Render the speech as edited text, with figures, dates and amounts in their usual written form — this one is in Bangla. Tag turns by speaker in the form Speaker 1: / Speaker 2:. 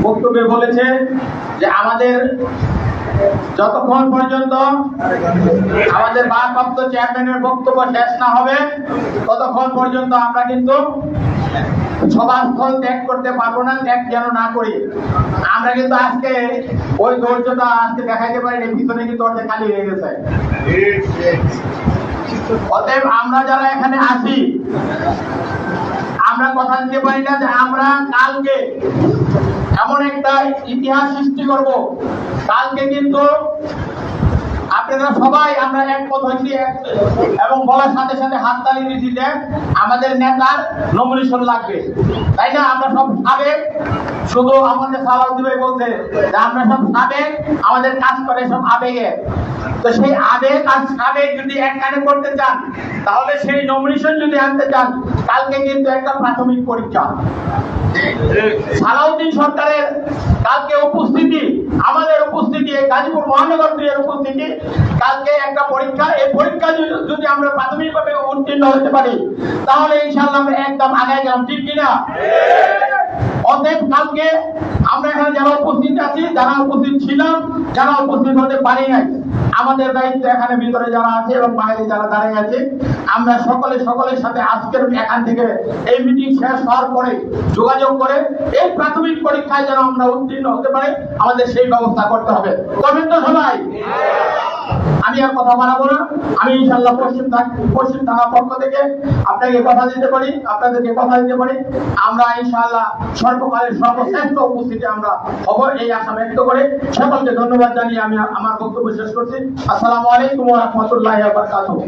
Speaker 1: বক্তব্যে বলেছে যে আমাদের যতক্ষণ পর্যন্ত আমাদের ভারপ্রাপ্ত চেয়ারম্যানের বক্তব্য শেষ না হবে ততক্ষণ পর্যন্ত আমরা কিন্তু সভাস্থল ত্যাগ করতে পারবো না, ত্যাগ যেন না করি। আমরা কিন্তু আজকে ওই ধৈর্যটা আজকে দেখাইতে পারি, পিছনে কিন্তু অর্ধেক খালি হয়ে গেছে। অতএব আমরা যারা এখানে আছি আমরা কথা দিতে পারি না যে আমরা কালকে এমন একটা ইতিহাস সৃষ্টি করব। কালকে কিন্তু আপনারা সবাই আমরা একমত হয়েছি এবং বলার সাথে সাথে হাততালি দিয়েছি যে আমাদের নেতার নমিনেশন লাগবে, তাই না? আমরা সব সাবেক, শুধু আমাদের সালাউদ্দিন ভাই বলছে যে আমরা সব সাবেক, আমাদের কাজ করে সব আবেগে। তো সেই আবেগ আর সাবেক যদি একখানে করতে চান, তাহলে সেই নমিনেশন যদি আনতে চান, কালকে কিন্তু একটা প্রাথমিক পরীক্ষা। সালাউদ্দিন সরকারের কালকে উপস্থিতি, আমাদের উপস্থিতি, গাজীপুর মহানগর দুইয়ের উপস্থিতি, কালকে একটা পরীক্ষা। এই পরীক্ষা যদি আমরা প্রাথমিকভাবে উত্তীর্ণ হতে পারি তাহলে ইনশাআল্লাহ আমরা একদম আগায় গেলাম, ঠিক কিনা? অতএব কালকে আমরা এখানে যারা উপস্থিত আছি, যারা উপস্থিত ছিলাম, যারা উপস্থিত হতে পারি নাই, আমাদের দায়িত্ব এখানে ভিতরে যারা আছে এবং বাইরে যারা দাঁড়িয়ে আছে, আমরা সকলের সাথে আজকের এখান থেকে এই মিটিং শেষ হওয়ার পরে যোগাযোগ করে এই প্রাথমিক পরীক্ষায় যেন আমরা উত্তীর্ণ হতে পারি, আমাদের সেই ব্যবস্থা করতে হবে। করবেন তো সবাই? আমি আর কথা বাড়াবো না। আমি ইনশাআল্লাহ পশ্চিম থানার পক্ষ থেকে আপনাদেরকে কথা দিতে পারি আমরা ইনশাআল্লাহ সর্বকালের সর্বশ্রেষ্ঠ উপস্থিতি আমরা হব, এই আশা ব্যক্ত করে সকলকে ধন্যবাদ জানিয়ে আমি আমার বক্তব্য শেষ করছি। আসসালামু আলাইকুম ওয়া রাহমাতুল্লাহি ওয়া বারাকাতুহু।